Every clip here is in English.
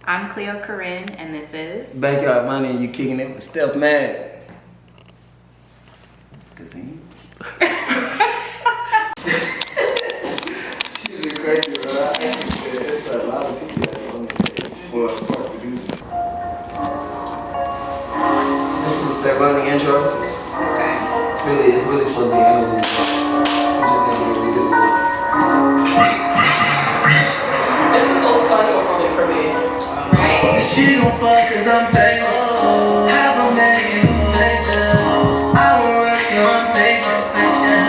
I'm Cleo Corinne, and this is Backyard Vonny, and you kicking it with Steph Mad. Kazim. She's been crazy, bro. I think it's a lot of people that's on this stage. Well, of course, producers. This is the Steph Vonny intro. okay. It's really supposed to be an interlude. We're just gonna do it. This is a little solo moment for me. Right? She gon' fuck 'cause I'm faithful. Have a million places. I'm working on patient.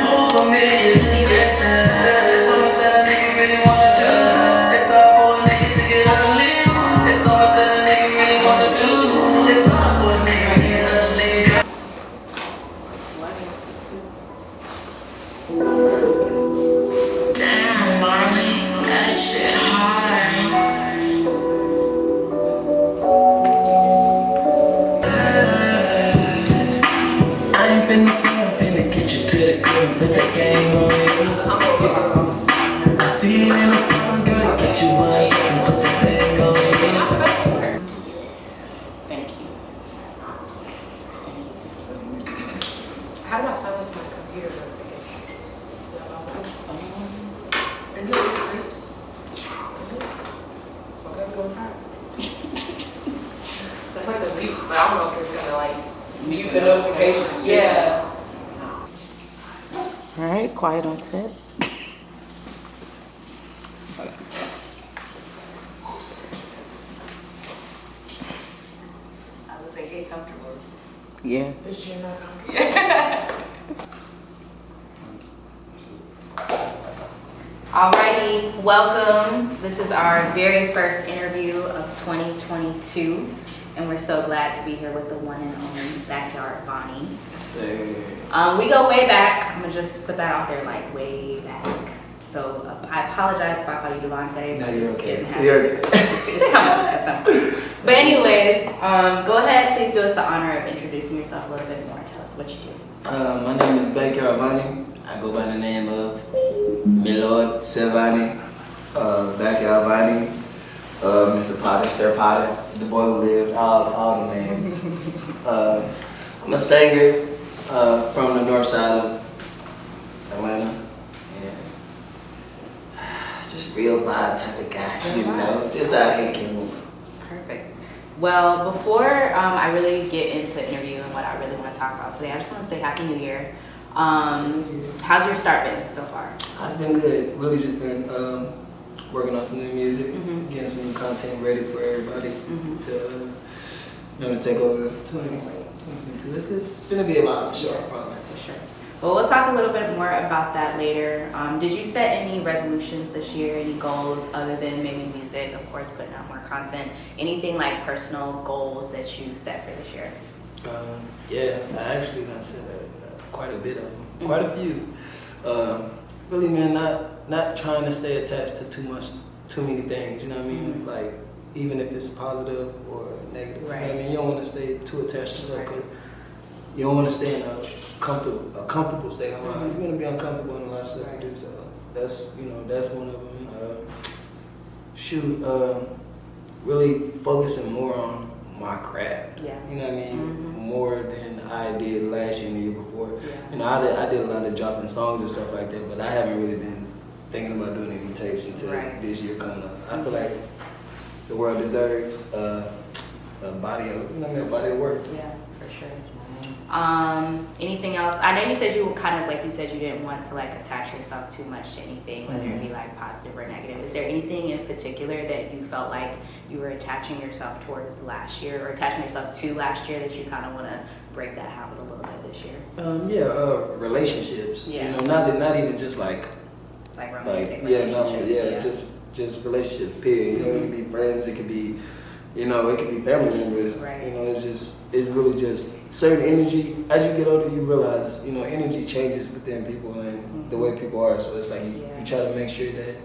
Hope a million places. So much that a nigga really wanna do. It's all for a nigga to get up and live. It's so much that a nigga really wanna do. It's all for a nigga to get up and live. Damn, Vonny, that shit hard. I'm finna get you to the crib and put that game on you. I see it in the phone, girl, to get you up and put that thing on you. Thank you. How do I silence my computer notifications? Isn't it Trace? Is it? Okay, go try it. That's like the mute, but I don't know if it's gonna like mute the notifications. Yeah. All right, quiet on set. I was like, get comfortable. Yeah. This chair not comfortable. Alrighty, welcome. This is our very first interview of 2022, and we're so glad to be here with the one and only Backyard Vonny. We go way back. I'm gonna just put that out there, like way back. So I apologize if I call you Devontae. No, but you're it's okay. getting happy. You're okay. It's coming at some point. But anyways, go ahead. Please do us the honor of introducing yourself a little bit more. Tell us what you do. My name is Backyard Vonny. I go by the name of Milord Silvani, Backyard Vonny, Mr. Potter, Sir Potter, the boy who lived, all the names. I'm a singer from the north side of Atlanta. Yeah. Just real vibe type of guy, you know, just out here can move. Perfect. Well, before I really get into interview and what I really want to talk about today, I just want to say Happy New Year. How's your start been so far? It's been good. Really just been working on some new music, getting some new content ready for everybody to, to take over 2022. This is going to be a lot of short progress. For sure. Well, we'll talk a little bit more about that later. Did you set any resolutions this year, any goals other than maybe music, of course, putting out more content? Anything like personal goals that you set for this year? Yeah, I actually got set quite a bit of them, quite a few. Really, man, not trying to stay attached to too many things. You know what I mean? Like even if it's positive or negative. Right. You know what I mean? You don't want to stay too attached to stuff because you don't want to stay in a comfortable state of mind. You want to be uncomfortable in a lot of stuff you do. So that's one of them. Really focusing more on my craft. Yeah. You know what I mean? More than I did last year and the year before. Yeah. You know, I did a lot of dropping songs and stuff like that, but I haven't really been thinking about doing any tapes until this year coming up. I feel like the world deserves a body of work. Yeah, for sure. Anything else? I know you said you were kind of like you said you didn't want to like attach yourself too much to anything, whether it be like positive or negative. Is there anything in particular that you felt like you were attaching yourself towards last year or attaching yourself to last year that you kind of want to break that habit a little bit this year? Relationships. Yeah. You know, not even just like romantic relationships. just relationships. Period. You know, it could be friends. It could be. You know, it could be family members. Right. You know, it's really just certain energy. As you get older, you realize, you know, energy changes within people and the way people are. So it's like you try to make sure that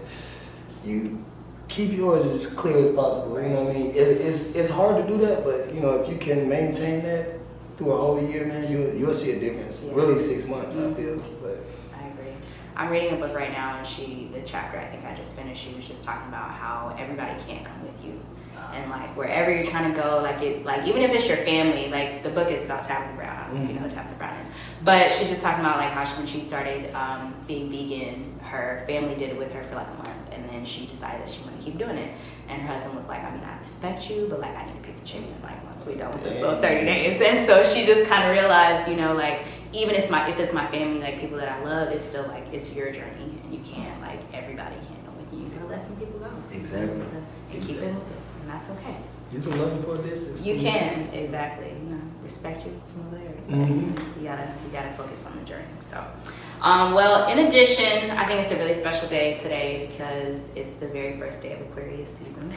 you keep yours as clear as possible. You know what I mean? It's hard to do that, but you know, if you can maintain that through a whole year, man, you'll see a difference. Yeah. Really 6 months, I feel. But I agree. I'm reading a book right now, and the chapter I think I just finished, she was just talking about how everybody can't come with you. And like wherever you're trying to go, like even if it's your family, like the book is about Tabitha Brown, if you know who Tabitha Brown is. But she's just talking about like how when she started being vegan, her family did it with her for like a month, and then she decided that she wanted to keep doing it. And her husband was like, I mean, I respect you, but like I need a piece of chicken like once we're done with this little 30 days. And so she just kind of realized, you know, like even if it's my family, like people that I love, it's still like it's your journey, and you can't like everybody can't go with you. You gotta let some people go. Exactly. And keep it moving, and that's okay. You can love me for a distance. You can, exactly. You know, respect you from over there. Mm-hmm. You gotta focus on the journey. So, well, in addition, I think it's a really special day today because it's the very first day of Aquarius season,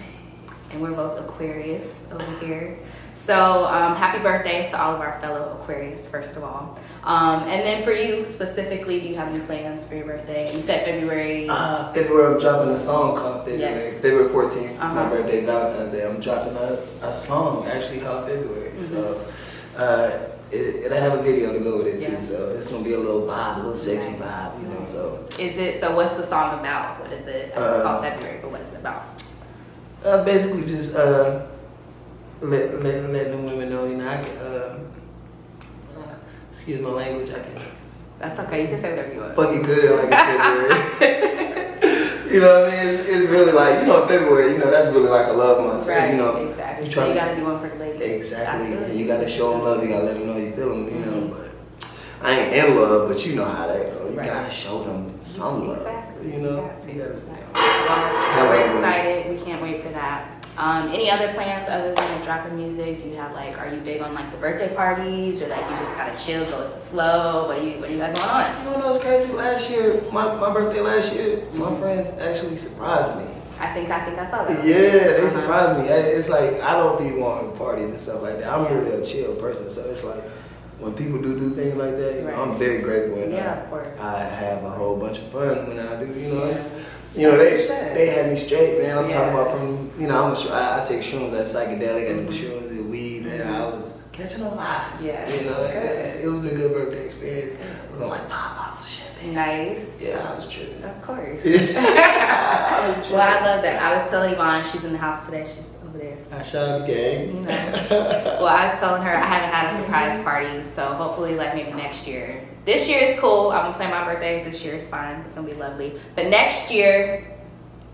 and we're both Aquarius over here. So, happy birthday to all of our fellow Aquarius, first of all. And then for you specifically, do you have any plans for your birthday? You said February. February, I'm dropping a song called February. Yes. February 14th, my birthday, Valentine Day. I'm dropping a song actually called February. Mm-hmm. So it'll have a video to go with it too. So it's gonna be a little vibe, a little sexy Nice. vibe, you know. So Is it? So what's the song about? What is it? It's called February, but what is it about? basically just letting the women know, you know, I can. Excuse my language, I can. That's okay. You can say whatever you want. Fucking good like in February. You know what I mean? It's really like, you know, February, you know, that's really like a love month. So, Right, you know, exactly. You So you to gotta do one for the ladies. exactly. That's good. And you gotta show them love. You gotta let them know you feel them. You know, but I ain't in love, but you know how that go. You Right. gotta show them some love. Exactly. You know, got to. you gotta. Well, we're excited. We can't wait for that. Any other plans other than like dropping music? Do you have like, are you big on like the birthday parties, or like you just kind of chill, go with the flow? What do you got going on? You know what's crazy? Last year, my birthday last year, my friends actually surprised me. I think I saw that. Yeah, they surprised me. It's like I don't be wanting parties and stuff like that. I'm Yeah. really a chill person, so it's like when people do things like that, you know, Right. I'm very grateful, and Yeah, of course. I have a whole bunch of fun when I do. You know, Yeah. it's you know That's for sure. they had me straight, man. I'm Yeah. talking about from you know I take shrooms, that's psychedelic, and Mhm. shrooms and weed, and I was catching a lot. Yeah. You know, Good. it was a good birthday experience. It was on like 5 bottles of champagne. Nice. Yeah, I was tripping. Of course. I was Well, I love that. I was telling Yvonne, she's in the house today. She's over there. I shot the game. You know. Well, I was telling her I haven't had a surprise party, so hopefully, like maybe next year. This year is cool. I'm gonna plan my birthday. This year is fine. It's gonna be lovely. But next year,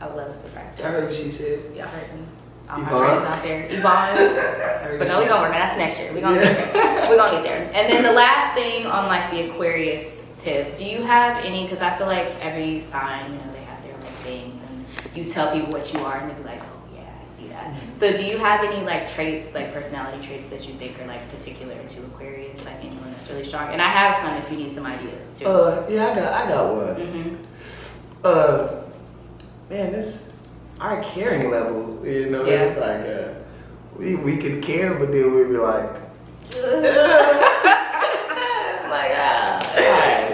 I would love a surprise I party. heard what she said. Y'all heard me. All my Yvonne? friends out there, Yvonne. Heard But what no, we she gonna work on that's next year. We gonna get there. We gonna get there. And then the last thing on like the Aquarius tip, do you have any? Because I feel like every sign, you know, they have their own things, and you tell people what you are, and they be like, oh yeah, I see that. So do you have any like traits, like personality traits that you think are like particular to Aquarius, like anyone that's really strong? And I have some if you need some ideas too. Yeah, I got one. Mm-hmm. Man, this our caring level, you know, Yeah. it's like we can care, but then we be like,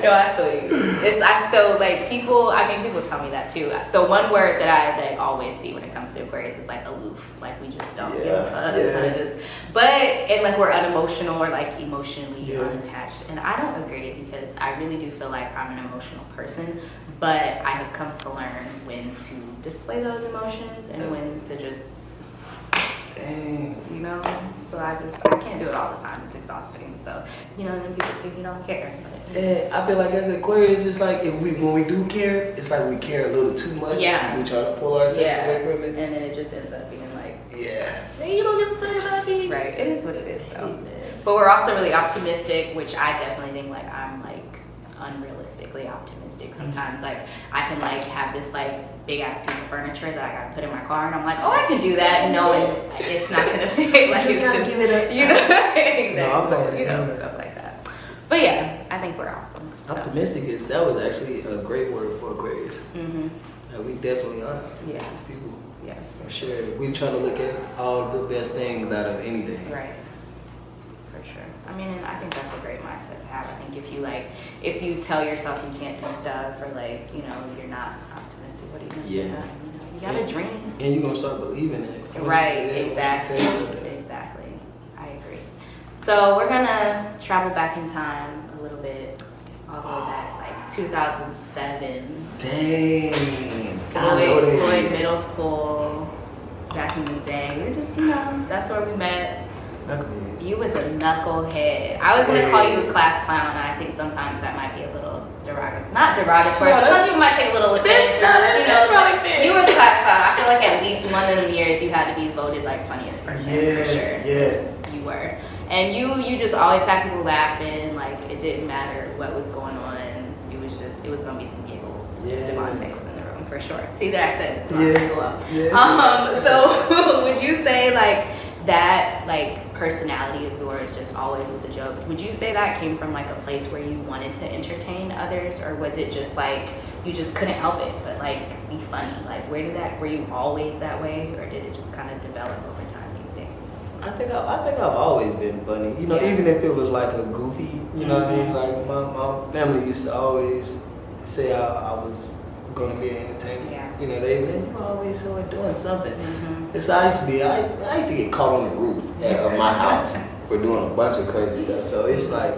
No, I feel you. So like people tell me that too. So one word that I always see when it comes to Aquarius is like aloof. Like we just don't give a fuck. Yeah. Kind of just, and like we're unemotional or like emotionally Yeah. unattached. And I don't agree because I really do feel like I'm an emotional person, but I have come to learn when to display those emotions and when to just, dang. you know. So I can't do it all the time. It's exhausting. So, you know, then people think you don't care. But, And I feel like as Aquarius, it's like when we do care, it's like we care a little too much. Yeah. We try to pull ourselves yeah. away from it. And then it just ends up being like, Yeah. Man, you don't give a fuck about me. right, it is what it is though. But we're also really optimistic, which I definitely think like I'm like unrealistically optimistic sometimes. Like I can like have this like big ass piece of furniture that I gotta put in my car and I'm like, oh, I can do that, knowing it's not gonna fit. Like Just it's gotta just, give it up. you know, exactly, No, I'm already you know, doing that. stuff like that. But yeah, I think we're awesome. So. Optimistic that was actually a great word for Aquarius. Mm-hmm. We definitely are. Yeah. People, Yeah. for sure. We try to look at all the best things out of anything. Right. For sure. I mean, and I think that's a great mindset to have. I think if you tell yourself you can't do stuff or like, you know, you're not optimistic, what are you gonna Yeah. do? You know, you gotta dream. And you're gonna start believing it. Right, exactly. I agree. So we're gonna travel back in time a little bit, all the way back, like 2007. Dang. I know that. Floyd Middle School. back in the day. We were just, you know, that's where we met. Knucklehead. You was a knucklehead. I was gonna call you a class clown, and I think sometimes that might be a little not derogatory, but some people might take a little offense. Or just, you know, you were the class clown. I feel like at least one of them years you had to be voted like funniest person for sure. Yes. You were. And you just always had people laughing, like it didn't matter what was going on. It was gonna be some giggles. Yeah. Devontae was in the room for sure. See that I said Yeah. so would you say like that like personality of yours just always with the jokes, would you say that came from like a place where you wanted to entertain others, or was it just like you just couldn't help it but like be funny? Like were you always that way, or did it just kind of develop over time, do you think? I think I've always been funny. You know, Yeah. even if it was like a goofy, you know what I mean? Like my family used to always say I was gonna be an entertainer. Yeah. You know, you always doing something. Mm-hmm. It's I used to get caught on the roof of my house for doing a bunch of crazy stuff. So it's like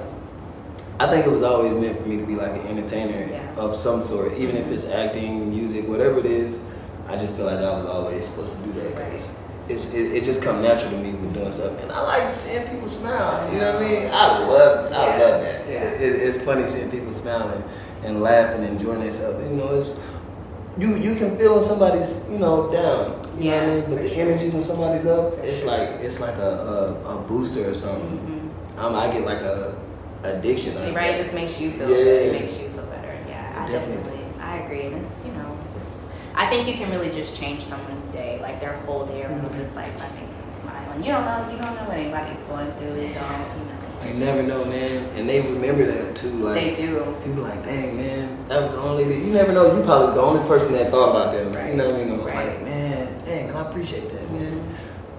I think it was always meant for me to be like an entertainer of some sort, even if it's acting, music, whatever it is. I just feel like I was always supposed to do that because it just come natural to me with doing stuff, and I like seeing people smile. You know what I mean? I love that. Yeah. It's funny seeing people smiling and laughing and enjoying themselves. You know, it's you can feel when somebody's down. You know what I mean? But the energy when somebody's up, it's like a booster or something. Mm-hmm. I get like a addiction. Right, it just makes you feel Yeah. better. It makes you feel better. Yeah, I agree. And it's I think you can really just change someone's day, like their whole day, or just like by making them smile. And you don't know what anybody's going through. You never know, man. And they remember that too. Like They do. People like, dang, man, that was the only. You never know. You probably was the only person that thought about them. Right. You know what I mean? I was Right. like, man, dang, and I appreciate that, man.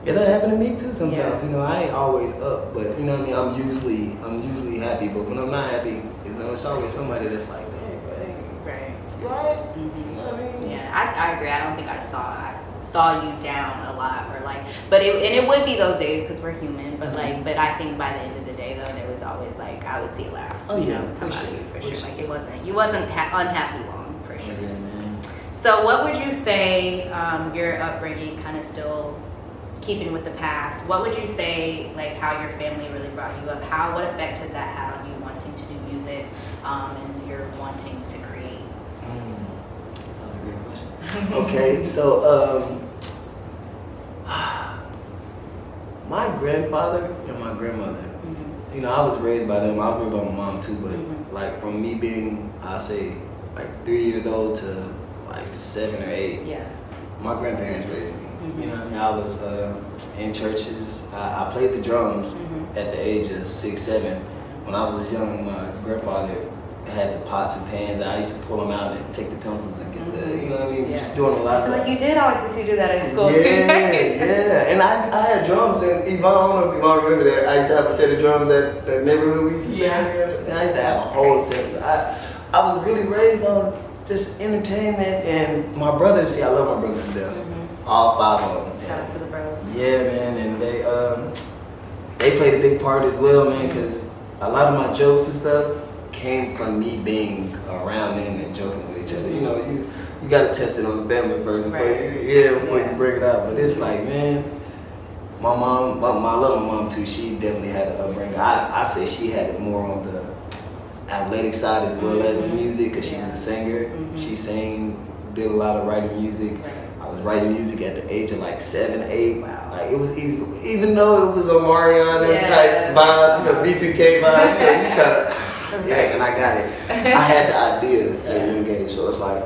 It doesn't happen to me too sometimes. Yeah. You know, I ain't always up, but you know what I mean. I'm usually happy, but when I'm not happy, it's always somebody that's like, dang, Right. you alright? Mm-hmm. You know what I mean? Yeah, I agree. I don't think I saw you down a lot, or like, but it would be those days because we're human. But like, but I think by the end of the day, though, there was always like I would see a laugh. Oh, yeah, come for out sure, of you for for sure. sure. Like you wasn't unhappy long for sure. Yeah, man. So what would you say your upbringing kind of still keeping with the past? What would you say like how your family really brought you up? What effect has that had on you wanting to do music and your wanting to create? That was a great question. Okay, so my grandfather and my grandmother, you know, I was raised by them. I was raised by my mom too, but like from me being, I say, like 3 years old to like 7 or 8, Yeah. my grandparents raised me. You know what I mean? I was in churches. I played the drums at the age of 6, 7. When I was young, my grandfather had the pots and pans. I used to pull them out and take the pencils and get the, you know what I mean? Yeah. Just doing a lot of I feel that. like you did always used to do that at school Yeah, too. yeah. And I had drums, and Yvonne, I don't know if Yvonne remember that. I used to have a set of drums at the neighborhood we used to stay in. And I used to have a whole set. So I was really raised on just entertainment, and my brothers, I love my brothers to death. All 5 of them. Shout out to the bros. Yeah, man, and they played a big part as well, man, because a lot of my jokes and stuff came from me being around them and joking with each other. You know, you got to test it on the family first before you bring it out. But it's like, man, my mom, I love my mom too. She definitely had an upbringing. I say she had it more on the athletic side as well as the music, because she was a singer. She sang, did a lot of writing music. I was writing music at the age of like 7, 8. Wow. Like it was easy, even though it was a Marion type vibes, you know, B2K vibes. You know, you try to, and I got it. I had the idea at a young age, so it's like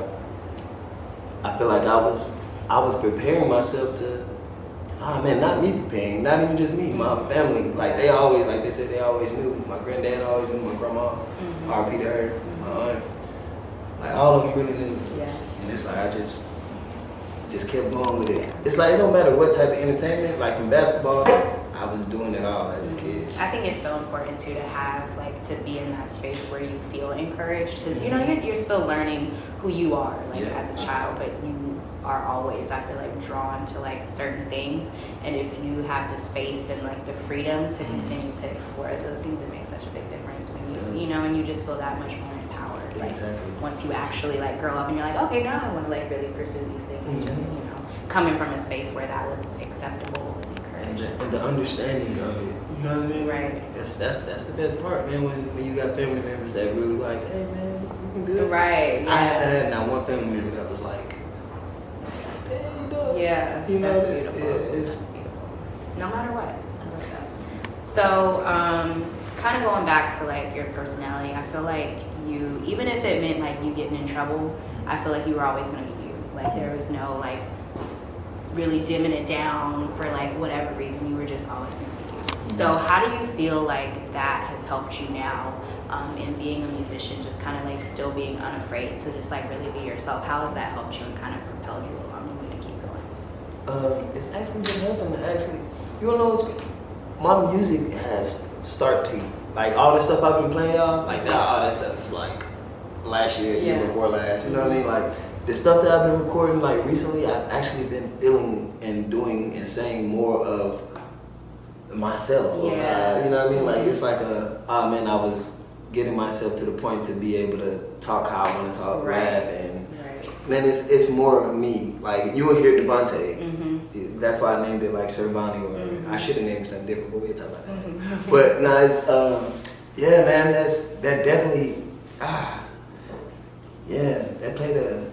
I feel like I was preparing myself to. Not me preparing, not even just me, my family. Like they always, like they said, they always knew. My granddad always knew. My grandma, RP to her, my aunt. Like all of them really knew. Yeah. And it's like I just kept going with it. It's like it don't matter what type of entertainment. Like in basketball, I was doing it all as a kid. I think it's so important too to have to be in that space where you feel encouraged, because you know you're still learning who you are as a child, but you are always, I feel like, drawn to certain things, and if you have the space and the freedom to continue to explore those things, it makes such a big difference when you and you just feel that much more empowered. Exactly. Once you actually grow up and you're like, okay, now I want to really pursue these things and just coming from a space where that was acceptable and And encouraged. the understanding of it. You know what I mean? Right. That's the best part, man. When you got family members that really like, hey man, you can do it. Right. I haven't had not one family member that was like, hey, you know. Yeah, You know, that's that- beautiful. yeah, it's- That's beautiful. No matter what, I love that. So, kind of going back to like your personality, I feel like you, even if it meant like you getting in trouble, I feel like you were always gonna be you. Like there was no like really dimming it down for like whatever reason. You were just always gonna be you. So, how do you feel like that has helped you now in being a musician? Just kind of like still being unafraid to just like really be yourself. How has that helped you and kind of propelled you along the way to keep going? It's actually been helping to actually, you wanna know what's my music has start to, like all the stuff I've been playing y'all, like that, all that stuff is like last year, year Yeah. before last, you know what I mean? Like the stuff that I've been recording like recently, I've actually been feeling and doing and saying more of myself. Yeah. You know what I mean? Like it's like oh man, I was getting myself to the point to be able to talk how I want to talk, Right. rap, and Right. then it's more of me. Like you will hear Devontae. Mm-hmm. That's why I named it like Sir Vonny, or Mhm. I should have named it something different, but we'll talk about that. Mm-hmm. But no, it's yeah, man, that definitely yeah, that played it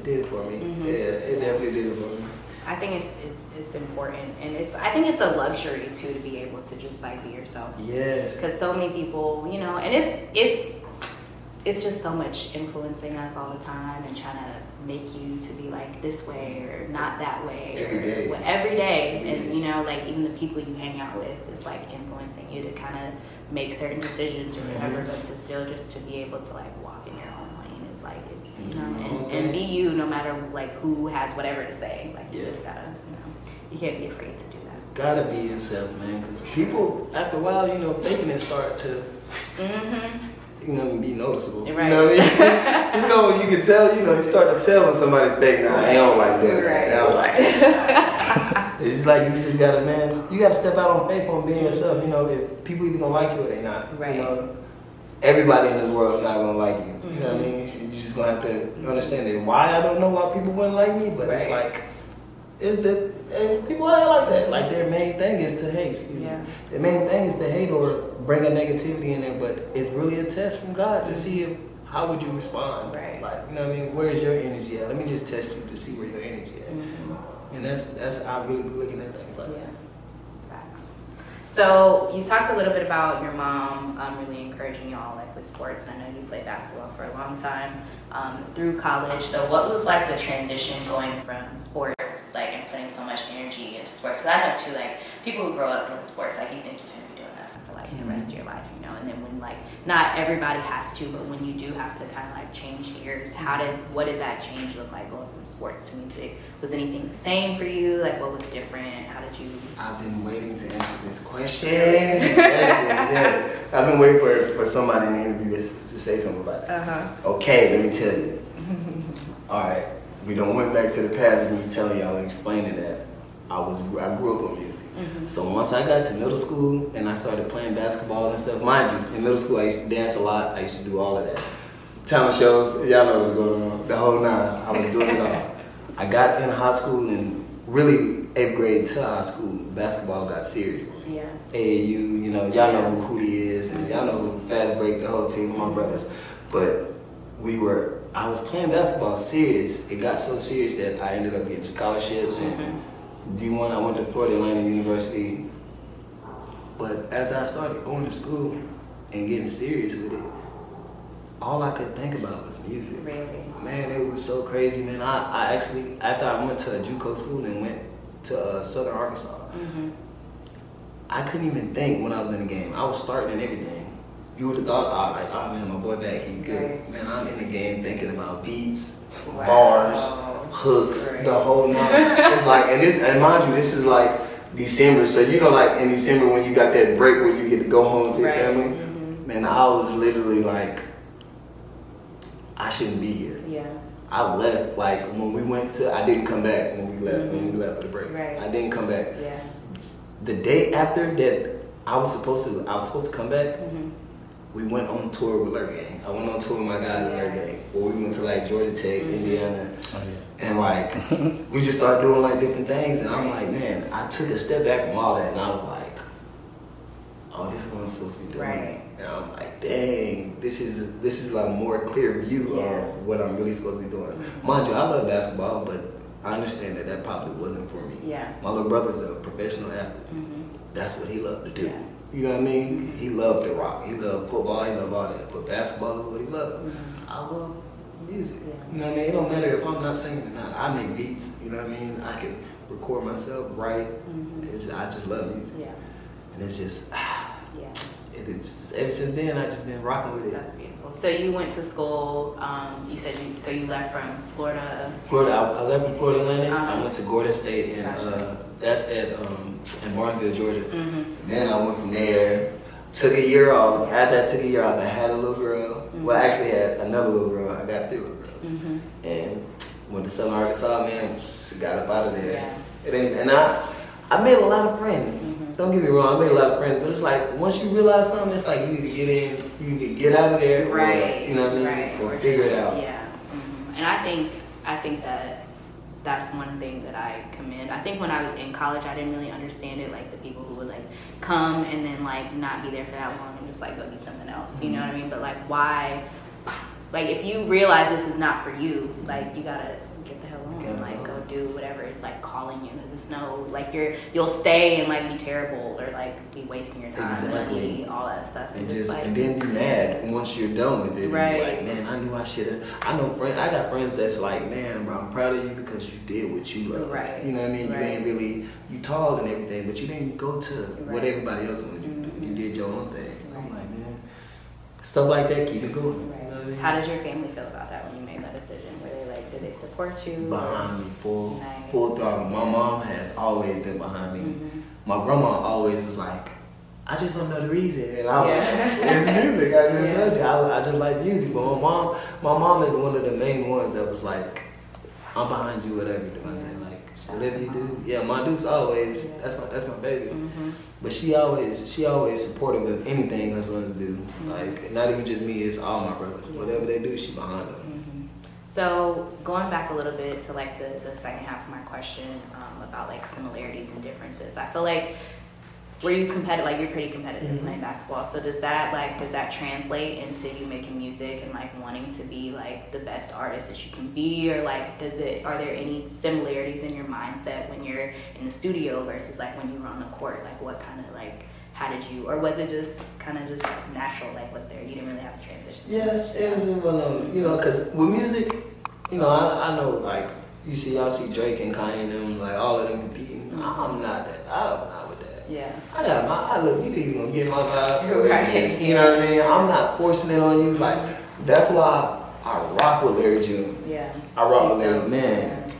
did it for me. Mhm. Yeah, it definitely did it for me. I think it's important, and I think it's a luxury too to be able to just like be yourself. Yes. Because so many people, you know, and it's just so much influencing us all the time and trying to make you to be like this way or not that way Every day. every day. Every And day. you know, like even the people you hang out with is like influencing you to kind of make certain decisions or whatever, but to still just to be able to like walk in your own lane is like it's you know and be you no matter like who has whatever to say. Like you Yeah. just gotta you can't be afraid to do that. Gotta be yourself, man, because people after a while, you know, faking it start to Mm-hmm. you know, be noticeable. Right. You know what I mean? You know, you can tell, you know, you start to tell when somebody's fake now. They don't like that. Right. They don't like that. It's just like you just gotta, man, you gotta step out on faith on being yourself. You know, if people either gonna like you or they not. Right. You know, everybody in this world is not gonna like you. You know what I mean? You just gonna have to understand it. Why I don't know why people wouldn't like me, but it's Right. like, people are like that. Like their main thing is to hate. You know? Yeah. The main thing is to hate or bring a negativity in there, but it's really a test from God to see if how would you respond. Right. Like, you know what I mean? Where's your energy at? Let me just test you to see where your energy at. Mm-hmm. And that's I really be looking at things like Yeah, that. facts. So you talked a little bit about your mom really encouraging y'all like with sports, and I know you played basketball for a long time through college. So what was like the transition going from sports, like and putting so much energy into sports? Because I know too, like people who grow up doing sports, like you think you're gonna be doing that for like the rest of your life, you know. And then when like not everybody has to, but when you do have to kind of like change gears, what did that change look like going from sports to music? Was anything the same for you? Like what was different? How did you? I've been waiting to answer this question. Yeah. I've been waiting for somebody in the interview to say something about it. Okay, let me tell you. Alright, we don't went back to the past of me telling y'all and explaining that I grew up on music. So once I got to middle school and I started playing basketball and stuff, mind you, in middle school I used to dance a lot, I used to do all of that. Talent shows, y'all know what's going on. The whole nine, I was doing it all. I got in high school and really 8th grade to high school, basketball got serious for me. Yeah. AAU, you know, y'all know who he is, and y'all know who Fast Break, the whole team, my brothers. But I was playing basketball serious. It got so serious that I ended up getting scholarships and D1, I went to Florida Atlantic University. But as I started going to school and getting serious with it, all I could think about was music. Really? Man, it was so crazy, man. I actually, after I went to a JUCO school and went to Southern Arkansas, I couldn't even think when I was in the game. I was starting and everything. You would have thought, oh man, my boy back, he good. Right. Man, I'm in the game thinking about beats, Wow. bars, hooks, Right. the whole nine. It's like, and mind you, this is like December, so you know, like in December when you got that break where you get to go home to your Right. family. Man, I was literally like, I shouldn't be here. Yeah. I left, like when we went to, I didn't come back when we left for the break. Right. I didn't come back. Yeah. The day after that I was supposed to come back, we went on tour with Lurk Gang. I went on tour with my guys in Lurk Gang. Where we went to like Georgia Tech, Indiana. Oh, yeah. And like, we just started doing like different things. And I'm like, man, I took a step back from all that and I was like, oh, this is what I'm supposed to be doing. Right. And I'm like, dang, this is like a more clear view of what I'm really supposed to be doing. Mind you, I love basketball, but I understand that probably wasn't for me. Yeah. My little brother's a professional athlete. That's what he loved to do. Yeah. You know what I mean? He loved to rock. He loved football. He loved all that. But basketball is what he loved. I love music. Yeah. You know what I mean? It don't matter if I'm not singing or not. I make beats. You know what I mean? I can record myself, write. I just love music. Yeah. And it's just, Yeah. it's ever since then I just been rocking with it. That's beautiful. So you went to school. You said you left from Florida. Florida. I left from Florida Atlantic. Uh-huh. I went to Gordon State, and Gotcha. that's at in Barnesville, Georgia. Then I went from there. Took a year off. After I took a year off, I had a little girl. Well, I actually had another little girl. I got 3 little girls. And went to Southern Arkansas, man. Just got up out of there. Yeah. It ain't, and I made a lot of friends. Don't get me wrong, I made a lot of friends. But it's like once you realize something, it's like you either get in, you either get out of there, Right. Or, you know what I mean, Right. or figure it out. Yeah. And I think that's one thing that I commend. I think when I was in college, I didn't really understand it, like the people who would like come and then like not be there for that long and just like go do something else. You know what I mean? But like why? Like if you realize this is not for you, like you gotta get the hell on and like go do whatever is like calling you. Because it's no like you'll stay and like be terrible or like be wasting your time, money, all that stuff. And just like, and then be mad once you're done with it. Right. And be like, man, I knew I should have. I got friends that's like, man, bro, I'm proud of you because you did what you love. Right. You know what I mean? Right. You ain't really, you tall and everything, but you didn't go to what everybody else wanted you to do. You did your own thing. Right. I'm like, man, stuff like that, keep it going. Right. You know what I mean? How did your family feel about that when you made that decision? Were they like, did they support you? Behind me, full Nice. throttle. My mom has always been behind me. My grandma always was like, I just want to know the reason. And I was like, it's music. I just told you, I just like music. But my mom is one of the main ones that was like, I'm behind you, whatever you do. I say, like, whatever you do. Yeah, my Duke's always, that's my baby. But she always supportive of anything her sons do. Like, not even just me, it's all my brothers. Whatever they do, she behind them. So going back a little bit to like the second half of my question about like similarities and differences, I feel like were you competitive? Like you're pretty competitive playing basketball. So does that translate into you making music and like wanting to be like the best artist that you can be, or like are there any similarities in your mindset when you're in the studio versus like when you were on the court? Like what kind of like how did you, or was it just kind of just natural? Like was there, you didn't really have to transition? Yeah, it was you know, because with music, you know, I know like y'all see Drake and Kanye and them, like all of them competing. I'm not that. I'm not with that. Yeah. I look, you either gonna get my vibe, Right. you know what I mean? I'm not forcing it on you. Like that's why I rock with Larry June. Yeah. I rock with He's Larry, dope. man.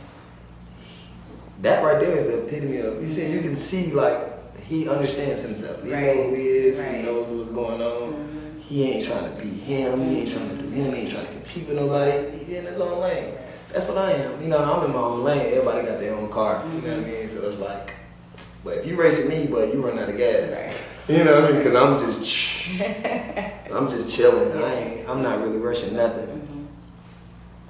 That right there is the epitome of. You see, you can see like he understands himself. He Right. knows who he is. Right. He knows what's going on. He ain't trying to be him. He ain't trying to do him. He ain't trying to compete with nobody. He in his own lane. That's what I am. You know, I'm in my own lane. Everybody got their own car. You know what I mean? So it's like, but if you racing me, but you run out of gas. Right. You know what I mean? Because I'm just chilling. I'm not really rushing nothing.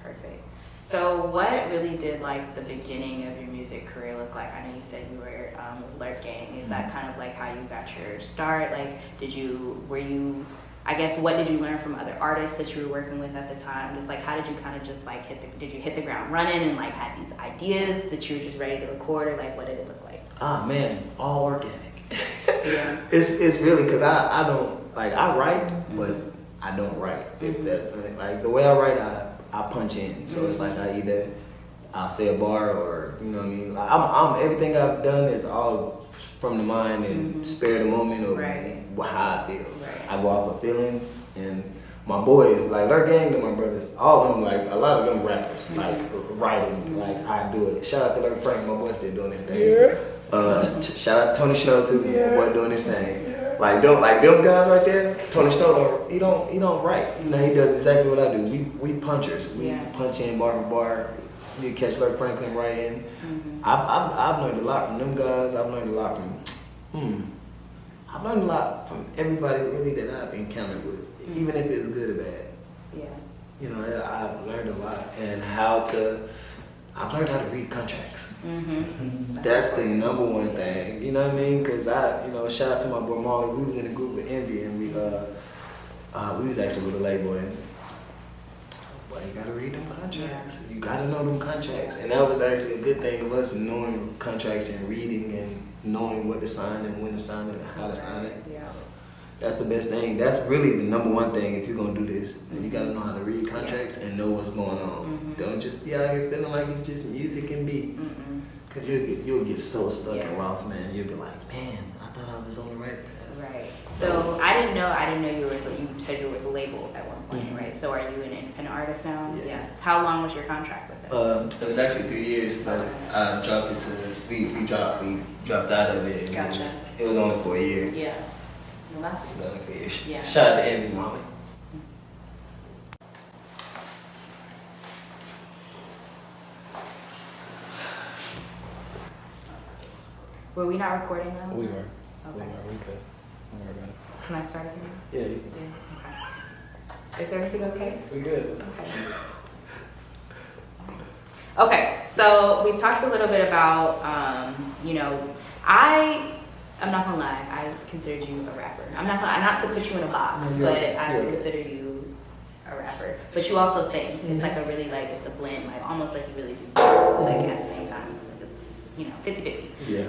Perfect. So what really did like the beginning of your music career look like? I know you said you were with Lurk Gang. Is that kind of like how you got your start? Like I guess what did you learn from other artists that you were working with at the time? Just like how did you kind of just like did you hit the ground running and like had these ideas that you were just ready to record, or like what did it look like? Ah man, all organic. Yeah. It's really because I don't like I write, but I don't write. If that's like the way I write, I punch in. So it's like I'll say a bar or you know what I mean. Like, I'm everything I've done is all from the mind and spare the moment of how I feel. Right. I go off of feelings and my boys like Lurk Gang and my brothers, all of them like a lot of them rappers like writing like I do it. Shout out to Lurk Frank, my boy still doing this thing. Shout out to Tony Snow too, my boy doing this thing. Like them guys right there. Tony Snow he don't write. You know he does exactly what I do. We punchers. We punch in bar for bar. You catch Lurk Franklin writing. I've learned a lot from them guys. I've learned a lot from I've learned a lot from everybody really that I've encountered with, even if it's good or bad. Yeah. You know, I've learned a lot and I've learned how to read contracts. That's the number one thing. You know what I mean? Because shout out to my boy Marley. We was in a group with Envy and we was actually with a label and well, you gotta read them contracts. You gotta know them contracts. And that was actually a good thing of us knowing contracts and reading and knowing what to sign and when to sign it and how to sign it. Yeah. That's the best thing. That's really the number one thing if you're gonna do this. You gotta know how to read contracts and know what's going on. Don't just be out here feeling like it's just music and beats. Cause you'll get so stuck and lost, man. You'll be like, man, I thought I was on the right path. Right. So I didn't know you said you were with a label at one point, right? So are you an independent artist now? Yeah. So how long was your contract with them? It was actually 3 years, but I dropped it to we dropped out of it. And Gotcha. It was only for a year. Yeah. Well, It that's was only for a year. Yeah. Shout out to Envy Molly. Were we not recording though? We were. Okay. We could. Don't worry about it. Can I start again? Yeah, you can. Yeah. Okay. Is everything okay? We good. Okay. Okay, so we talked a little bit about, I'm not gonna lie, I considered you a rapper. Not to put you in a box, but I consider you a rapper. But you also sing. It's like it's a blend, like almost like you really do, like at the same time. It's 50-50. Yeah.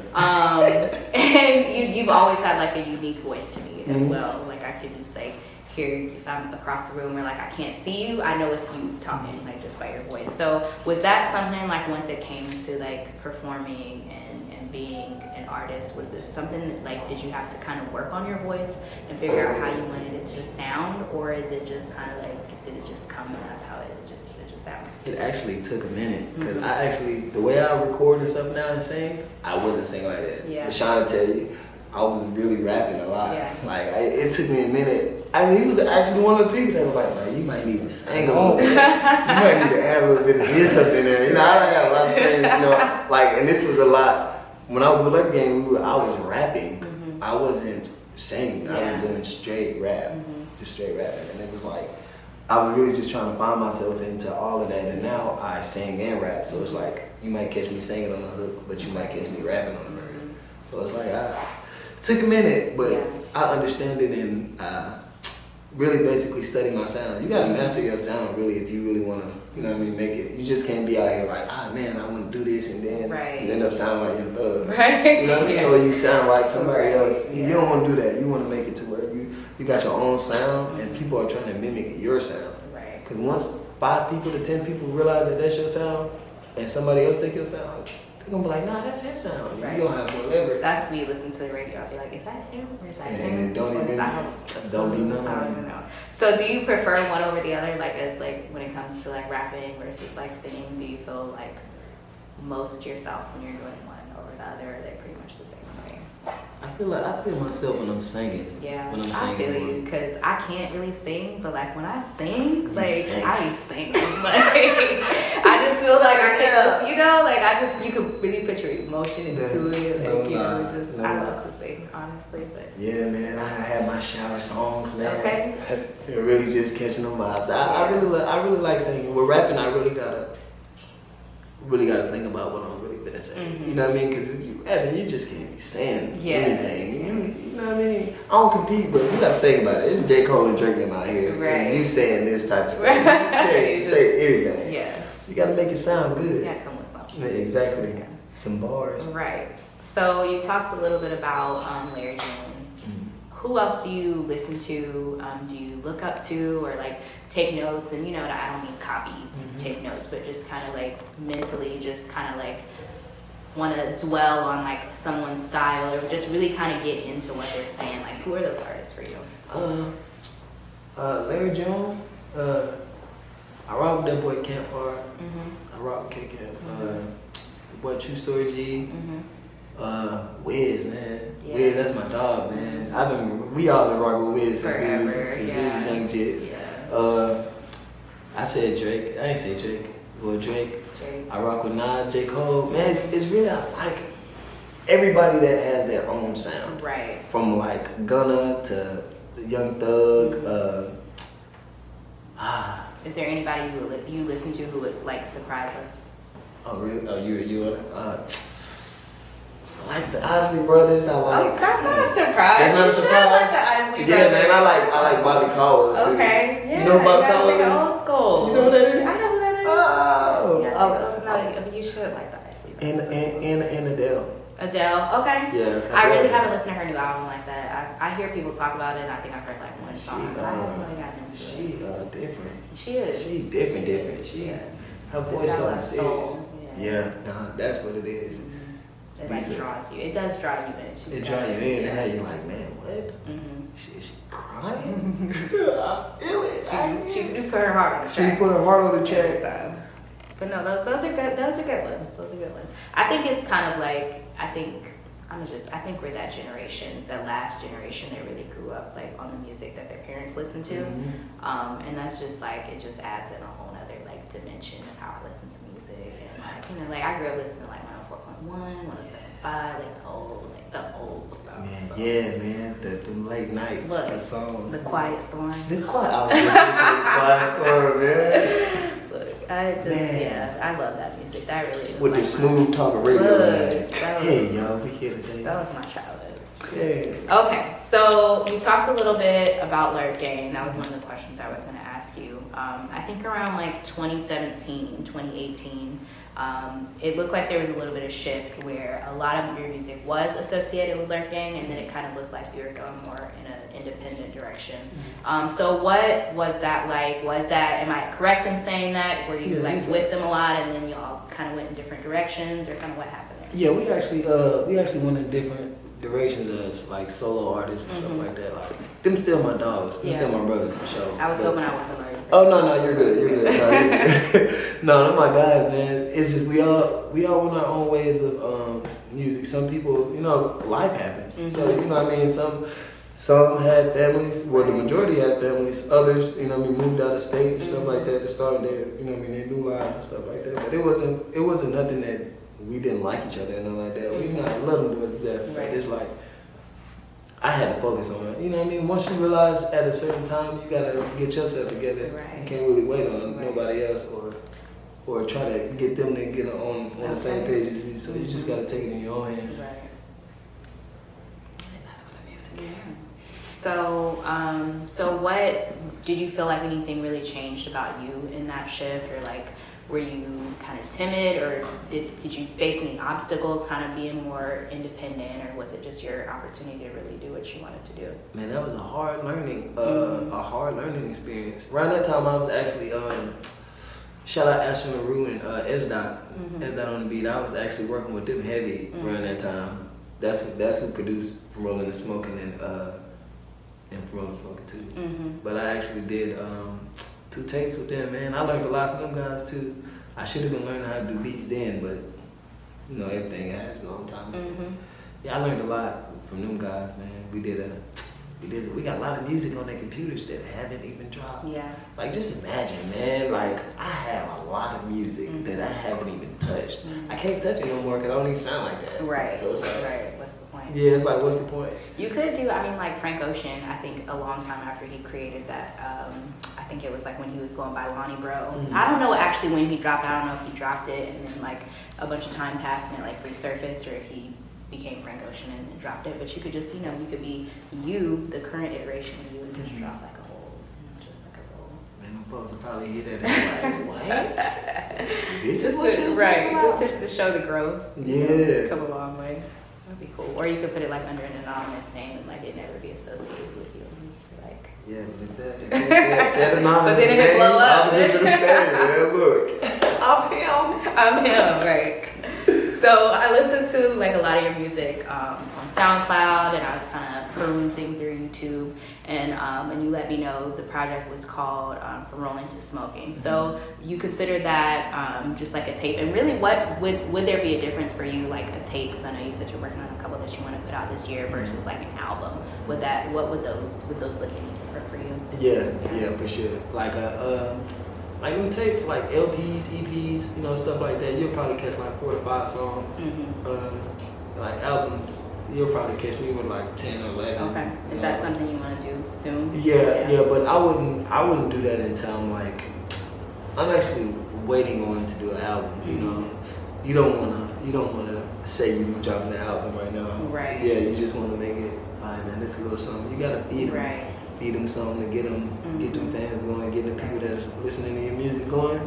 And you've always had like a unique voice to me as well. Like I could just like hear if I'm across the room or like I can't see you, I know it's you talking like just by your voice. So was that something like once it came to like performing and being an artist, was this something that, like, did you have to kind of work on your voice and figure out how you wanted it to sound, or is it just kind of like did it just come and that's how it just sounds? It actually took a minute because the way I record and stuff now and sing, I wasn't singing like that. Yeah. But Sean tell you, I was really rapping a lot. Yeah. Like it took me a minute. I mean, he was actually one of the people that was like, man, you might need to sing a little bit. You might need to add a little bit of this up in there. I got a lot of things, and this was a lot. When I was with Liquor Game, I was rapping. I wasn't singing. Yeah. I was doing straight rap, just straight rapping. And it was like, I was really just trying to find myself into all of that. And now I sing and rap. So it's like, you might catch me singing on the hook, but you might catch me rapping on the verse. So it's like, it took a minute, but I understand it and really basically study my sound. You gotta master your sound really if you really wanna, make it. You just can't be out here like, man, I wanna do this and then you end up sounding like your thug. Right. You know what I mean? Or you sound like somebody else. Yeah. You don't wanna do that. You wanna make it to where you got your own sound and people are trying to mimic your sound. Right. Because once 5 people to 10 people realize that that's your sound and somebody else take your sound, they're gonna be like, nah, that's his sound. Right. You don't have more leverage. That's me listening to the radio. I'll be like, is that him? Or is that him? And don't Or is even, that don't be I known. don't know. So do you prefer one over the other, like as like when it comes to like rapping versus like singing? Do you feel like most yourself when you're doing one over the other? Or are they pretty much the same thing? I feel myself when I'm singing. Yeah, When I'm I feel singing. you because I can't really sing, but like when I sing, You like sing. I be singing. Like I just feel like I can just, you could really put your emotion into it. Like I love to sing, honestly, but. Yeah, man, I had my shower songs, man. Okay. They're really just catching the vibes. I really like singing. With rapping, I really gotta think about what I'm really gonna say. You know what I mean? Because if you rapping, you just can't be saying anything. You know what I mean? I don't compete, but you gotta think about it. It's J. Cole and Drake in my head. Right. And you saying this type of stuff. You just can't say anything. Yeah. You gotta make it sound good. You gotta come with something. Exactly. Yeah. Some bars. Right. So you talked a little bit about Larry June. Who else do you listen to? Do you look up to or like take notes? And I don't mean copy, take notes, but just kind of like mentally, just kind of like want to dwell on like someone's style or just really kind of get into what they're saying. Like, who are those artists for you? Larry June. I rock with that boy Camp Hard. I rock with K Camp. Boy True Story G. Wiz, man. Yeah. Wiz, that's my dog, man. We all been rocking with Wiz since we was young kids. Yeah. I said Drake. I ain't say Drake. Well, Drake. Drake. I rock with Nas, J. Cole. Man, it's really like everybody that has their own sound. Right. From like Gunna to Young Thug. Is there anybody you listen to who would like surprise us? Oh really? Oh you I like the Isley Brothers. I like. That's not a surprise. That's not a You should surprise. like the Isley Yeah, Brothers. man. I like Bobby Caldwell too. Okay. Yeah. You know Bobby gotta Caldwell? take it old school. You know who that is? I know who that is. Oh. You should like the Isley Brothers. And Adele. Adele. Okay. Yeah. I really Adele. haven't listened to her new album like that. I hear people talk about it, and I think I've heard like one song. But I haven't really gotten into it. Different. She is. She's different. Yeah. Her She's voice got a lot so of serious. soul. Yeah. Nah, that's what it is. It like draws you. It does draw you in. She's It got draw you it. in and have you like, man, what? Mhm. She crying? I feel it. She do put her heart on the She track. put her heart on the Every track. time. But no, those are good. Those are good ones. Those are good ones. I think it's kind of like I think we're that generation, the last generation that really grew up like on the music that their parents listened to, and that's just like it just adds in a whole other like dimension of how I listen to music. And like I grew up listening to like 104.1, 107.5, like the old stuff. Man, so. yeah, man. The late nights, Look, the songs. The Quiet Storm. The quiet. I was just saying Quiet Storm, man. Look, I love that music. That really is With like the smooth talking radio, man. Look, that Hey, was- y'all, we here today. That was my childhood. Yeah. Okay, so you talked a little bit about lurking. That was one of the questions I was going to ask you. I think around like 2017, 2018, it looked like there was a little bit of shift where a lot of your music was associated with lurking, and then it kind of looked like you were going more in an independent direction. So what was that like? Am I correct in saying that? Were you like with them a lot, and then y'all kind of went in different directions, or kind of what happened there? Yeah, we actually went in different directions as like solo artists and stuff like that. Like them still my dogs, them still my brothers for sure. I was hoping I wasn't learning. Oh no, you're good. No, you're good. No, they're my guys, man. It's just we all went our own ways with music. Some people, life happens. So you know what I mean. Some had families. Well, the majority had families. Others, moved out of state and stuff like that to start their, their new lives and stuff like that. But it wasn't nothing that we didn't like each other and nothing like that. We love them to death. Right. It's like I had to focus on it. You know what I mean? Once you realize at a certain time you gotta get yourself together. Right. You can't really wait on nobody else or try to get them to get on the same page as you. So you just gotta take it in your own hands. Right. And that's what it is. Yeah. So what did you feel like anything really changed about you in that shift, or like were you kind of timid, or did you face any obstacles kind of being more independent, or was it just your opportunity to really do what you wanted to do? Man, that was a hard learning experience. Around that time I was actually shout out Ashton LaRue and S-Dot on the beat. I was actually working with them heavy around that time. That's who produced From Rolling and Smoking and From Rolling and Smoking too. But I actually did 2 takes with them, man. I learned a lot from them guys too. I should have been learning how to do beats then, but everything has a long time. Yeah, I learned a lot from them guys, man. We got a lot of music on their computers that haven't even dropped. Yeah. Like, just imagine, man. Like, I have a lot of music that I haven't even touched. I can't touch it no more because I don't even sound like that. Right. So it's like, right. What's the point? Yeah, it's like, what's the point? You could do, like Frank Ocean, I think a long time after he created that, I think it was like when he was going by Lonnie Bro. I don't know actually when he dropped it. I don't know if he dropped it and then like a bunch of time passed and it like resurfaced, or if he became Frank Ocean and then dropped it. But you could just, you could be you, the current iteration of you, and just drop like a whole, just like a roll. Man, them folks will probably hear that and like, what? This is what you're right, just to show the growth. Yeah. Come a long way. That'd be cool. Or you could put it like under an anonymous name and like it never be associated with you. And just be like, yeah, but if that anonymous but then it would blow up. I'm just gonna say, man, look, I'm him, right. So I listened to like a lot of your music on SoundCloud, and I was kind of perusing through YouTube, and you let me know the project was called From Rolling to Smoking. So you consider that just like a tape, and really, what would there be a difference for you, like a tape? Because I know you said you're working on a couple that you want to put out this year versus like an album. What would those look any different for you? Yeah, for sure. Like like them tapes, like LPs, EPs, stuff like that. You'll probably catch like 4 to 5 songs. like albums, you'll probably catch me with like 10 or 11. Okay. Is that something you want to do soon? Yeah, but I wouldn't do that until I'm actually waiting on to do an album. You know, you don't wanna say you dropping an album right now. Right. Yeah, you just wanna make it. Alright, man, this is a little something. You gotta feed them. Right. Feed them something to get them fans going, get the people that's listening to your music going.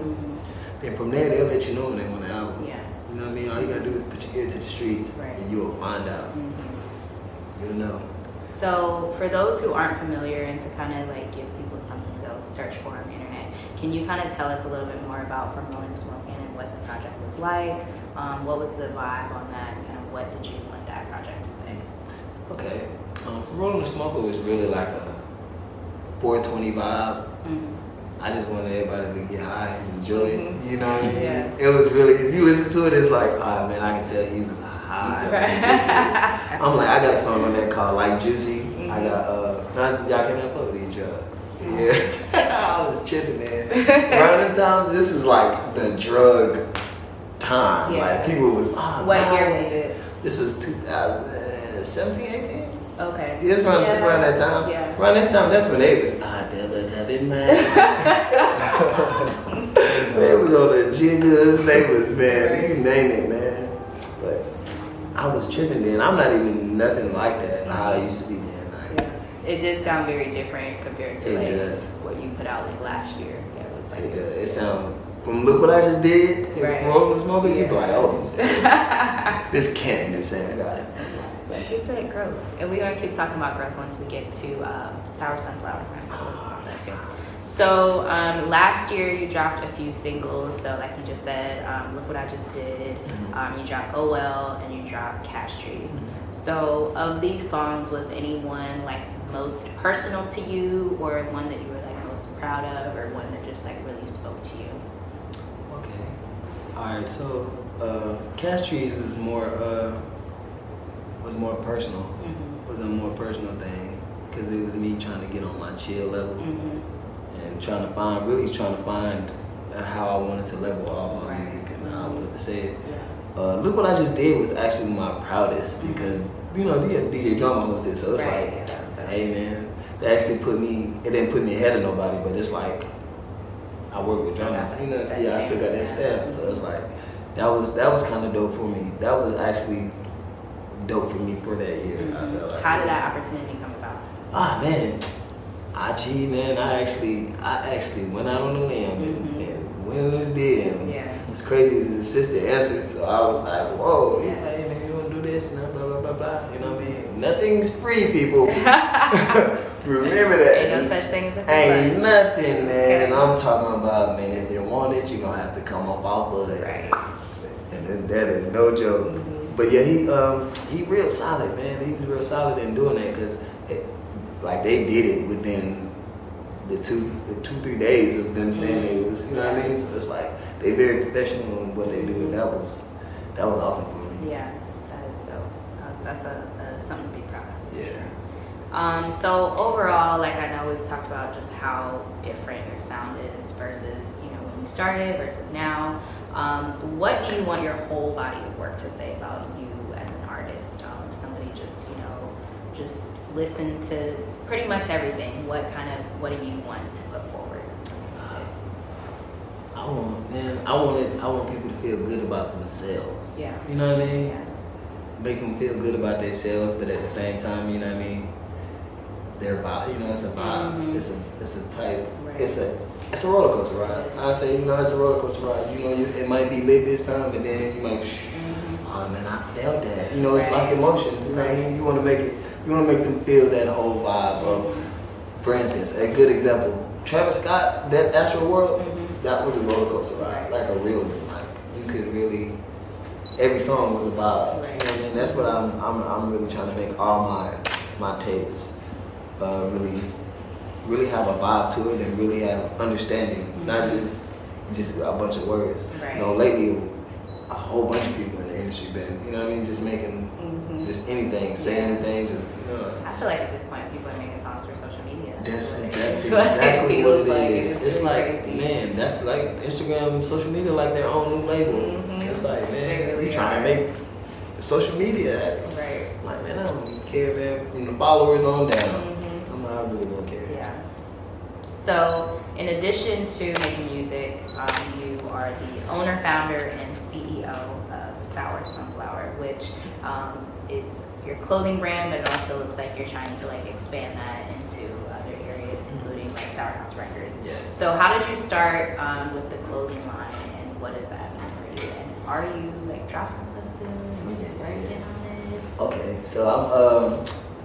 Then from there, they'll let you know when they want an album. Yeah. You know what I mean? All you gotta do is put your ear to the streets, and you will find out. You'll know. So for those who aren't familiar, and to kind of like give people something to go search for on the internet, can you kind of tell us a little bit more about From Rolling to Smoking and what the project was like? What was the vibe on that? Kind of what did you want that project to say? Okay. From Rolling to Smoking was really like a 420 vibe. I just wanted everybody to get high and enjoy it. You know what I mean? Yeah. It was really, if you listen to it, it's like, ah, man, I can tell he was high. Right. I'm like, I got a song on there called Like Juicy. I got, y'all can't fuck with these drugs. Yeah. I was tripping, man. Around them times, this was like the drug time. Yeah. Like people was, What year was it? This was 2017, 18. Okay. Yeah, it's around that time. Yeah. Around this time, that's when they was, devil have in mind. They was on the jiggers, they was, man, you name it, man. But I was tripping then. I'm not even nothing like that, how I used to be then. Like, It did sound very different compared to like does. what you put out like last year. Yeah, it was like it does. It sound, from look what I just did, from Rolling the Smoking, you be like, oh, this can't be the same guy. Like you said, growth. And we're going to keep talking about growth once we get to Sour Sunflower. That's you. So last year you dropped a few singles. So like you just said, Look What I Just Did. You dropped Oh Well and you dropped Cash Trees. So of these songs, was anyone like most personal to you, or one that you were like most proud of, or one that just like really spoke to you? Okay. Alright, so Cash Trees was more personal. Was a more personal thing because it was me trying to get on my chill level and trying to find how I wanted to level off my music and how I wanted to say it. Look What I Just Did was actually my proudest because you know DJ Drama hosted, so it's like, hey man, they actually it didn't put me ahead of nobody, but it's like I work with Drama. You know, I still got that stamp, so it's like that was kind of dope for me. That was actually dope for me for that year. I felt like. How did that opportunity come about? Man, IG, man, I actually went out on a limb and went on this deal. It's crazy, his assistant answered, so I was like, whoa, hey man, you wanna do this and blah blah blah blah. You know what I mean? Nothing's free, people. Remember that. Ain't no such thing as a free Ain't lunch. nothing, man. I'm talking about, man, if you want it, you're gonna have to come up off of it. Right. And that is no joke. But yeah, he real solid, man. He was real solid in doing that because, like, they did it within the 2-3 days of them saying it was, you know what I mean? So it's like they very professional in what they do, and that was awesome for me. Yeah, that is dope. That's something to be proud of. Yeah. So overall, like I know we've talked about just how different your sound is versus when you started versus now. What do you want your whole body of work to say about you as an artist? If somebody just listen to pretty much everything, what do you want to put forward? I want people to feel good about themselves. Yeah. You know what I mean? Yeah. Make them feel good about themselves, but at the same time, you know what I mean? Their vibe, it's a vibe. It's a type. Right. It's a roller coaster ride. I say, it's a roller coaster ride. It might be lit this time, and then you might, oh man, I felt that. It's like emotions. You know what I mean? You want to make them feel that whole vibe of, for instance, a good example, Travis Scott, that Astro World, that was a roller coaster ride, like a real one. Like you could really, every song was a vibe. Right. You know what I mean? That's what I'm really trying to make all my tapes really have a vibe to it and really have understanding, not just a bunch of words. Right. Lately, a whole bunch of people in the industry been, just making just anything, say anything, just. I feel like at this point, people are making songs for social media. That's like, exactly what it is. It's really like, crazy. man, that's like Instagram, social media, like their own new label. It's like, man, They really we trying to make social media heavy. Right. Like, man, I don't even care, man. From the followers on down, I really don't care. Yeah. So, in addition to making music, you are the owner, founder, and CEO of Sour Sunflower, which it's your clothing brand, but it also looks like you're trying to like expand that into other areas, including like Sour House Records. Yeah. So, how did you start with the clothing line, and what does that mean for you? And are you like dropping stuff soon? Is it working on it? Okay, so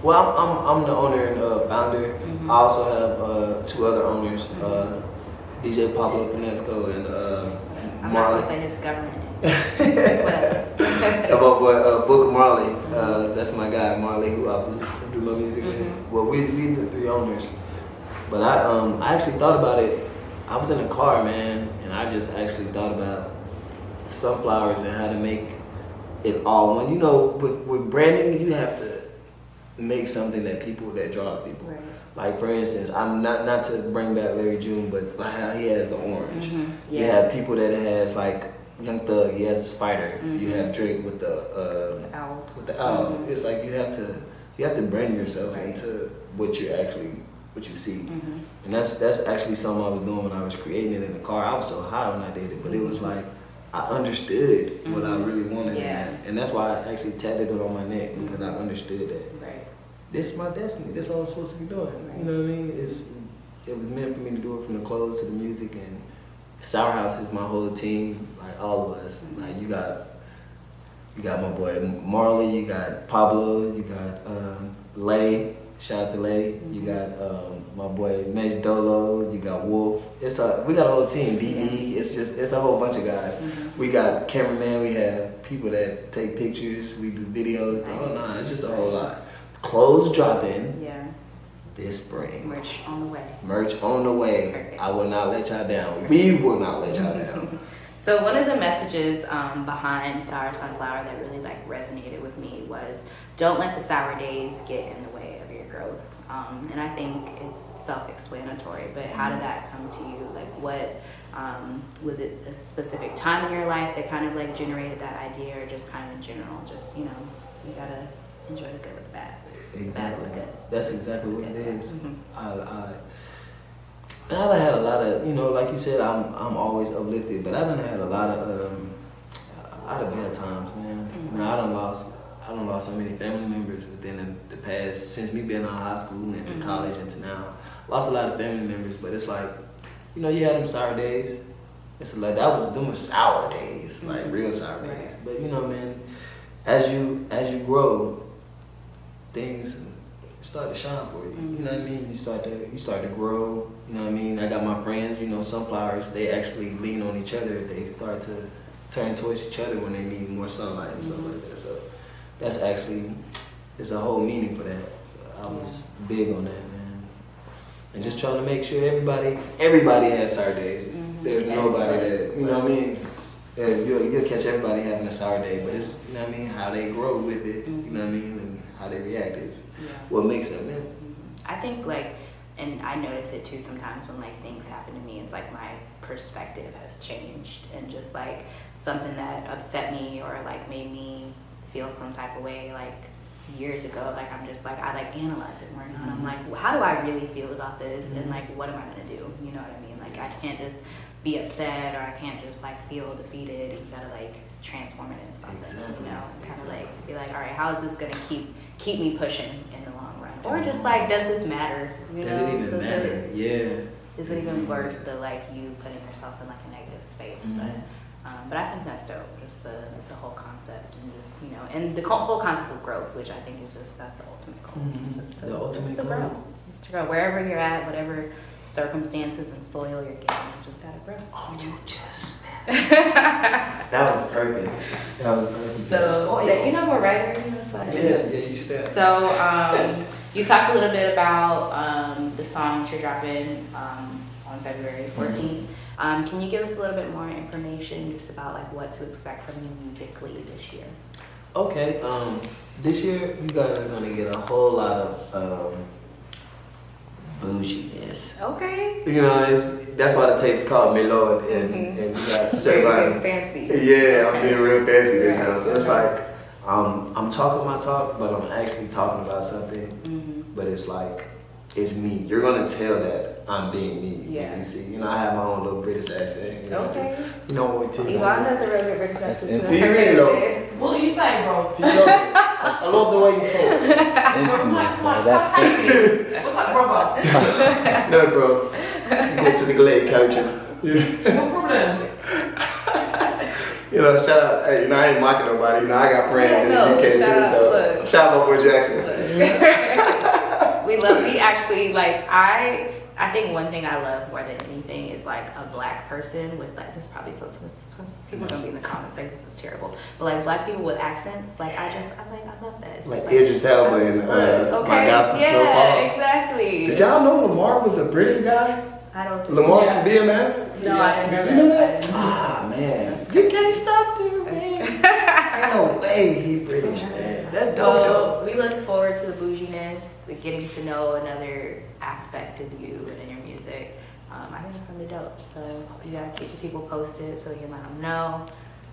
I'm the owner and founder. I also have 2 other owners, DJ Pablo Finesco and I'm Marley. not gonna say his government name. Whatever. About boy, Book Marley. That's my guy, Marley, who I do my music with. Well, we the 3 owners. But I actually thought about it. I was in a car, man, and I just actually thought about sunflowers and how to make it all. When with branding, you have to make something that draws people. Right. Like for instance, I'm not to bring back Larry June, but how he has the orange. Yeah. You have people that has like Young Thug, he has the spider. You have Drake with the owl. With the owl. It's like you have to brand yourself into what you see. And that's actually something I was doing when I was creating it in the car. I was so high when I did it, but it was like I understood what I really wanted in that. And that's why I actually tatted it on my neck, because I understood that. Right. This is my destiny. This is what I'm supposed to be doing. Right. You know what I mean? It was meant for me to do it, from the clothes to the music. And Sour House is my whole team, like all of us. Like you got my boy Marley, you got Pablo, you got Lay. Shout out to Lay. You got my boy Mej Dolo. You got Wolf. We got a whole team. BB. It's a whole bunch of guys. We got cameraman. We have people that take pictures. We do videos. Oh no, it's just a whole lot. Clothes dropping. Yeah. This spring. Merch on the way. Merch on the way. Perfect. I will not let y'all down. We will not let y'all down. So one of the messages behind Sour Sunflower that really like resonated with me was, don't let the sour days get in the way of your growth. And I think it's self-explanatory, but how did that come to you? Like what, was it a specific time in your life that kind of like generated that idea, or just kind of in general, just, you gotta enjoy the good with the bad. Exactly. Bad with the good. That's exactly what it is. I had a lot of, like you said, I'm always uplifted, but I done had a lot of bad times, man. I done lost so many family members within the past, since me being out of high school and to college and to now. Lost a lot of family members, but it's like, you had them sour days. It's like them were sour days, like real sour days. But man, as you grow, things start to shine for you. You know what I mean? You start to grow. You know what I mean? I got my friends. Sunflowers. They actually lean on each other. They start to turn towards each other when they need more sunlight and stuff like that. So that's actually, it's a whole meaning for that. So I was big on that, man. And just trying to make sure everybody has sour days. There's nobody that, you know what I mean? You'll catch everybody having a sour day, but it's, you know what I mean, how they grow with it, you know what I mean, and how they react is what makes them, man. I think and I notice it too sometimes when like things happen to me, it's like my perspective has changed, and just like something that upset me or like made me feel some type of way like years ago, like I'm just like, I like analyze it more now, and I'm like, well, how do I really feel about this, and like what am I gonna do, you know what I mean? Like I can't just be upset, or I can't just like feel defeated. You gotta like transform it into something, kind of like be like, all right, how is this gonna keep me pushing in the long run, or just like, does this matter? Does it even matter? Is it even worth the like you putting yourself in like a negative space? But I think that's dope. Just the whole concept, and just and the whole concept of growth, which I think is that's the ultimate goal. The ultimate goal. Grow. Just to grow wherever you're at, whatever circumstances and soil you're getting, you just gotta grow. Oh, you just that was perfect. So we're writers, so you said. So you talked a little bit about the song that you're dropping on February 14th. Can you give us a little bit more information just about like what to expect from you musically this year? Okay, this year you guys are gonna get a whole lot of bouginess. Okay. That's why the tape's called Me Lord, and you got very fancy. Yeah, I'm being real fancy this time. So it's like I'm talking my talk, but I'm actually talking about something. Mm-hmm. But it's like, it's me. You're gonna tell that I'm being me. Yeah. You see, I have my own little British accent. Okay. You know what we Yvonne has a real good British accent. Do you really know? What do you say, bro? Do you know? I love the way you talk. Come on, stop hating. What's up, brother? No, bro. Get to the Glade culture. No problem. Shout out. Hey, I ain't mocking nobody. I got friends in the UK too. So shout out, boy Jackson. We actually like I think one thing I love more than anything is like a black person with like this probably so people are gonna be in the comments like this is terrible, but like black people with accents, like I love that. It's Like just Idris Elba and my guy from Snowfall. Yeah, exactly. Did y'all know Lamar was a British guy? I don't. Lamar Yeah. from BMF? No, I didn't know Did you know that. that? Ah, man. You can't stop there, man. Ain't no way he British, man. That's dope, Well, we look forward to the bouginess, the getting to know another aspect of you and in your music. I think it's gonna be dope. So you gotta keep the people posted so you can let them know.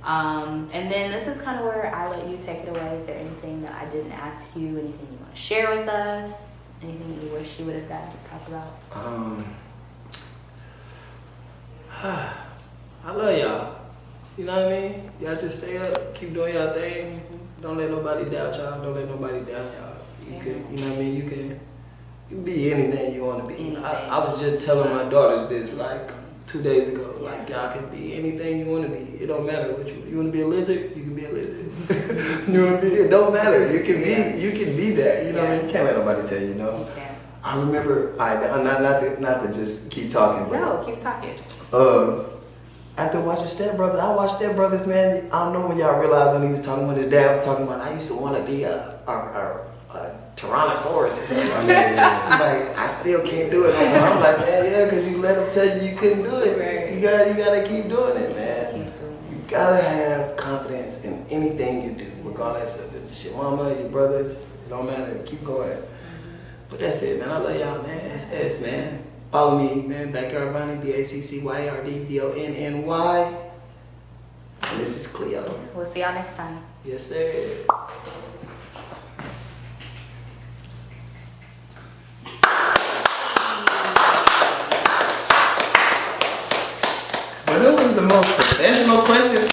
And then this is kind of where I let you take it away. Is there anything that I didn't ask you? Anything you want to share with us? Anything you wish you would have gotten to talk about? I love y'all. You know what I mean? Y'all just stay up, keep doing y'all thing. Don't let nobody doubt y'all. Don't let nobody down y'all. You know what I mean? You can be anything you want to be. I was just telling my daughters this like 2 days ago. Like y'all can be anything you want to be. It don't matter what you want to be a lizard. You can be a lizard. You want to be? It don't matter. You can be. You can be that. You know what I mean? You can't let nobody tell you no. Yeah. I remember. Not to just keep talking. But, No, keep talking. After watching Step Brothers, I watched Step Brothers, man. I don't know when y'all realized when he was talking, when his dad was talking about, I used to want to be a Tyrannosaurus. Like, I still can't do it no more. I'm like, man, yeah, because you let them tell you couldn't do it. Right. You gotta keep doing it, man. Keep doing You gotta have confidence in anything you do, regardless of if it's your mama, your brothers, it don't matter. Keep going. But that's it, man. I love y'all, man. That's S, man. Follow me, man. Backyard Vonny, BACCYARDVONNY. And this is Cleo. it. We'll see y'all next time. Yes, sir. But it was the most professional question.